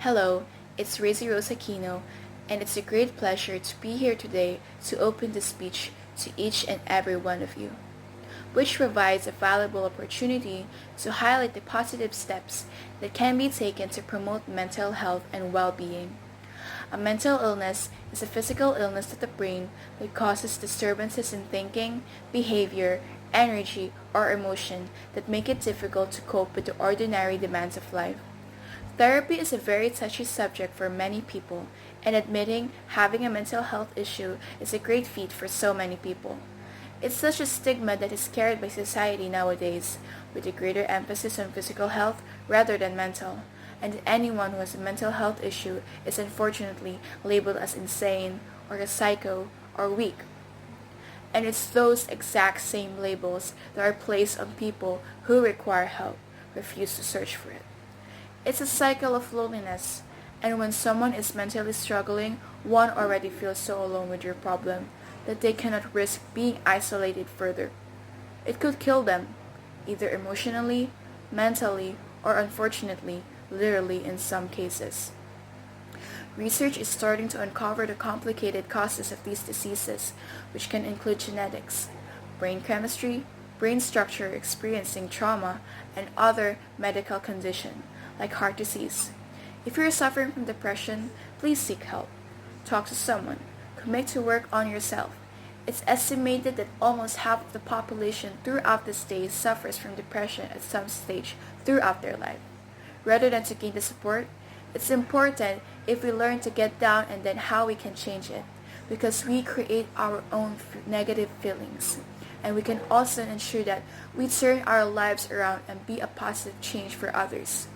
Hello, it's RAIZY AQUINO, and it's a great pleasure to be here today to open this speech to each and every one of you, which provides a valuable opportunity to highlight the positive steps that can be taken to promote mental health and well-being. A mental illness is a physical illness of the brain that causes disturbances in thinking, behavior, energy, or emotion that make it difficult to cope with the ordinary demands of life. Therapy is a very touchy subject for many people, and admitting having a mental health issue is a great feat for so many people. It's such a stigma that is carried by society nowadays, with a greater emphasis on physical health rather than mental, and anyone who has a mental health issue is unfortunately labeled as insane, or a psycho, or weak. And it's those exact same labels that are placed on people who require help, refuse to search for it. It's a cycle of loneliness, and when someone is mentally struggling, one already feels so alone with your problem that they cannot risk being isolated further. It could kill them, either emotionally, mentally, or unfortunately, literally in some cases. Research is starting to uncover the complicated causes of these diseases, which can include genetics, brain chemistry, brain structure experiencing trauma, and other medical conditions like heart disease. If you're suffering from depression, please seek help. Talk to someone. Commit to work on yourself. It's estimated that almost half of the population throughout the state suffers from depression at some stage throughout their life. Rather than to gain the support, it's important if we learn to get down and then how we can change it, because we create our own negative feelings. And we can also ensure that we turn our lives around and be a positive change for others.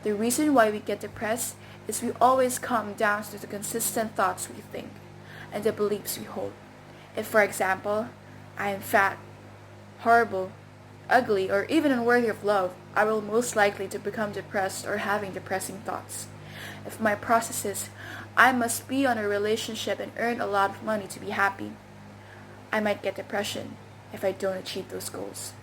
The reason why we get depressed is we always come down to the consistent thoughts we think and the beliefs we hold. If, for example, I am fat, horrible, ugly, or even unworthy of love, I will most likely to become depressed or having depressing thoughts. If my process is, I must be on a relationship and earn a lot of money to be happy, I might get depression if I don't achieve those goals.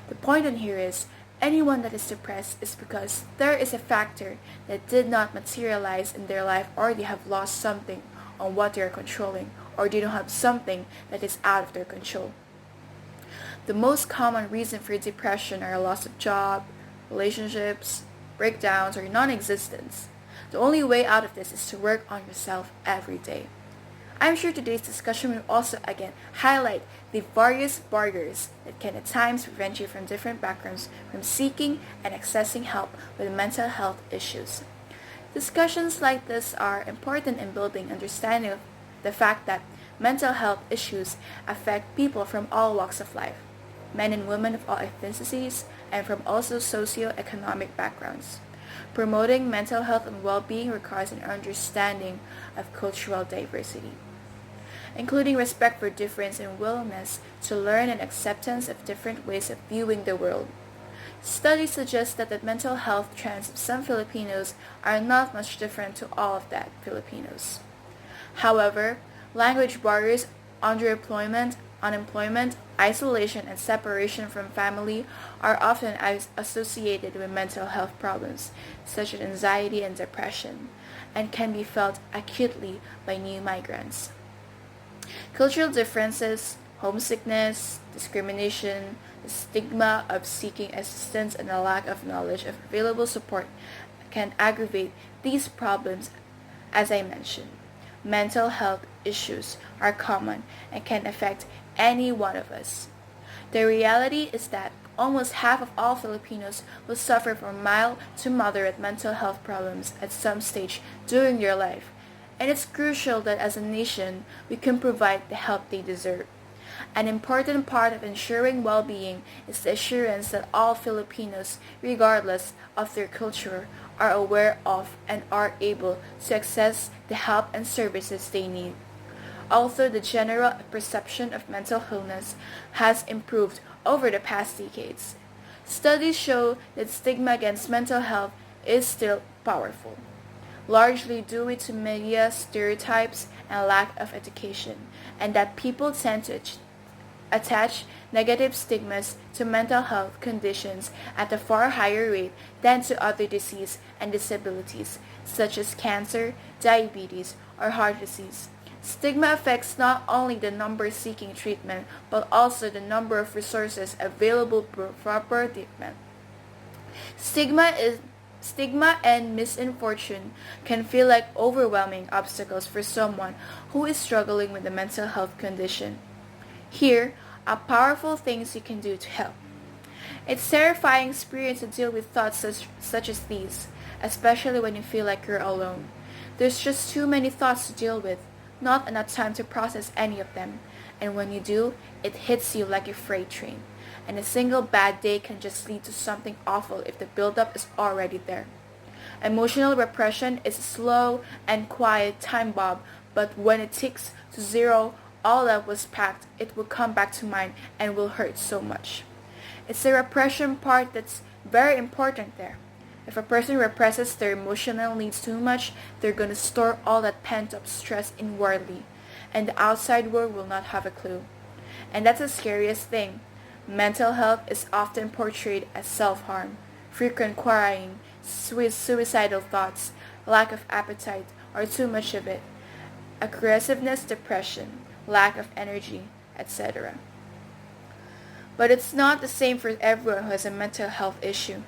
The point on here is, anyone that is depressed is because there is a factor that did not materialize in their life, or they have lost something on what they are controlling, or they don't have something that is out of their control. The most common reason for depression are a loss of job, relationships, breakdowns, or non-existence. The only way out of this is to work on yourself every day. I'm sure today's discussion will also again highlight the various barriers that can at times prevent you from different backgrounds from seeking and accessing help with mental health issues. Discussions like this are important in building understanding of the fact that mental health issues affect people from all walks of life, men and women of all ethnicities, and from also socio-economic backgrounds. Promoting mental health and well-being requires an understanding of cultural diversity, including respect for difference and willingness to learn and acceptance of different ways of viewing the world. Studies suggest that the mental health trends of some Filipinos are not much different to all of that Filipinos. However, language barriers, underemployment, unemployment, isolation, and separation from family are often associated with mental health problems, such as anxiety and depression, and can be felt acutely by new migrants. Cultural differences, homesickness, discrimination, the stigma of seeking assistance, and a lack of knowledge of available support can aggravate these problems. As I mentioned, mental health issues are common and can affect any one of us. The reality is that almost half of all Filipinos will suffer from mild to moderate mental health problems at some stage during their life, and it's crucial that as a nation we can provide the help they deserve. An important part of ensuring well-being is the assurance that all Filipinos, regardless of their culture, are aware of and are able to access the help and services they need. Although the general perception of mental illness has improved over the past decades, studies show that stigma against mental health is still powerful, largely due to media stereotypes and lack of education, and that people tend to attach negative stigmas to mental health conditions at a far higher rate than to other diseases and disabilities, such as cancer, diabetes, or heart disease. Stigma affects not only the number seeking treatment, but also the number of resources available for proper treatment. Stigma and misfortune can feel like overwhelming obstacles for someone who is struggling with a mental health condition. Here are powerful things you can do to help. It's a terrifying experience to deal with thoughts such as these, especially when you feel like you're alone. There's just too many thoughts to deal with, not enough time to process any of them, and when you do, it hits you like a freight train. And a single bad day can just lead to something awful if the buildup is already there. Emotional repression is a slow and quiet time bomb, but when it ticks to zero, all that was packed, it will come back to mind and will hurt so much. It's the repression part that's very important there. If a person represses their emotional needs too much, they're going to store all that pent-up stress inwardly, and the outside world will not have a clue. And that's the scariest thing. Mental health is often portrayed as self-harm, frequent crying, suicidal thoughts, lack of appetite, or too much of it, aggressiveness, depression, lack of energy, etc. But it's not the same for everyone who has a mental health issue.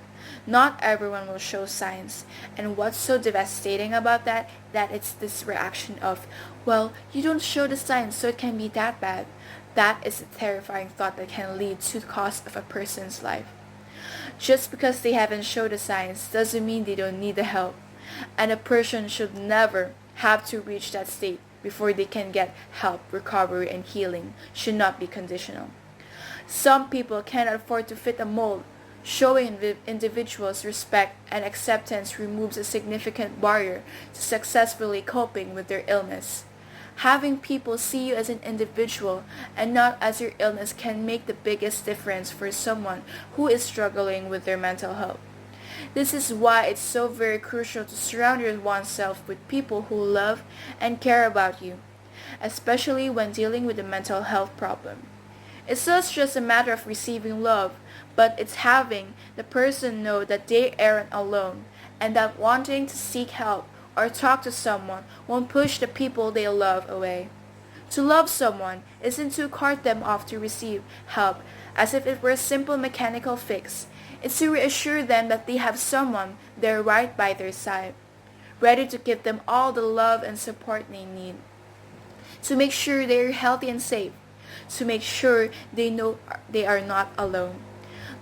Not everyone will show signs, and what's so devastating about that it's this reaction of, well, you don't show the signs, so it can be that bad. That is a terrifying thought that can lead to the cost of a person's life. Just because they haven't showed the signs doesn't mean they don't need the help, and a person should never have to reach that state before they can get help. Recovery and healing should not be conditional. Some people cannot afford to fit a mold. Showing individuals respect and acceptance removes a significant barrier to successfully coping with their illness. Having people see you as an individual and not as your illness can make the biggest difference for someone who is struggling with their mental health. This is why it's so very crucial to surround oneself with people who love and care about you, especially when dealing with a mental health problem. It's not just a matter of receiving love, but it's having the person know that they aren't alone, and that wanting to seek help or talk to someone won't push the people they love away. To love someone isn't to cart them off to receive help as if it were a simple mechanical fix. It's to reassure them that they have someone there right by their side, ready to give them all the love and support they need. To make sure they are healthy and safe. To make sure they know they are not alone.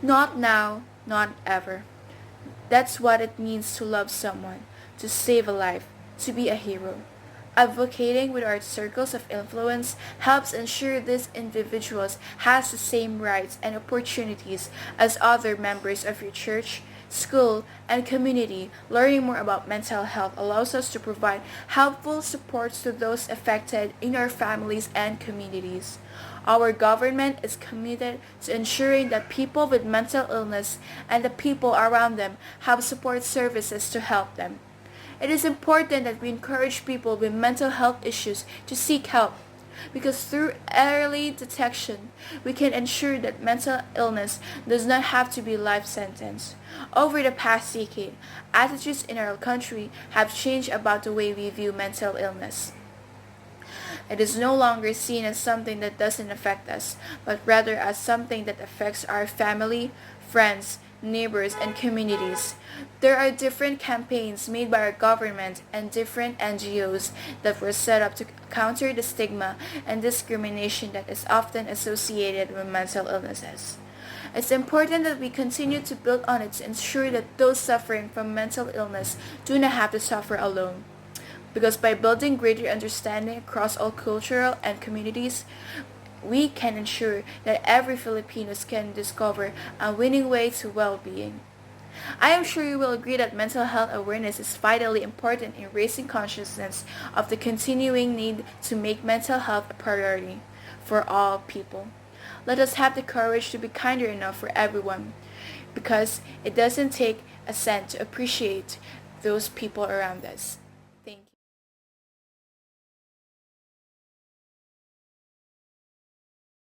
Not now, not ever. That's what it means to love someone, to save a life, to be a hero. Advocating with our circles of influence helps ensure these individuals has the same rights and opportunities as other members of your church, school, and community. Learning more about mental health allows us to provide helpful supports to those affected in our families and communities. Our government is committed to ensuring that people with mental illness and the people around them have support services to help them. It is important that we encourage people with mental health issues to seek help, because through early detection, we can ensure that mental illness does not have to be a life sentence. Over the past decade, attitudes in our country have changed about the way we view mental illness. It is no longer seen as something that doesn't affect us, but rather as something that affects our family, friends, neighbors, and communities. There are different campaigns made by our government and different NGOs that were set up to counter the stigma and discrimination that is often associated with mental illnesses. It's important that we continue to build on it to ensure that those suffering from mental illness do not have to suffer alone. Because by building greater understanding across all cultural and communities, we can ensure that every Filipinos can discover a winning way to well-being. I am sure you will agree that mental health awareness is vitally important in raising consciousness of the continuing need to make mental health a priority for all people. Let us have the courage to be kinder enough for everyone, because it doesn't take a cent to appreciate those people around us.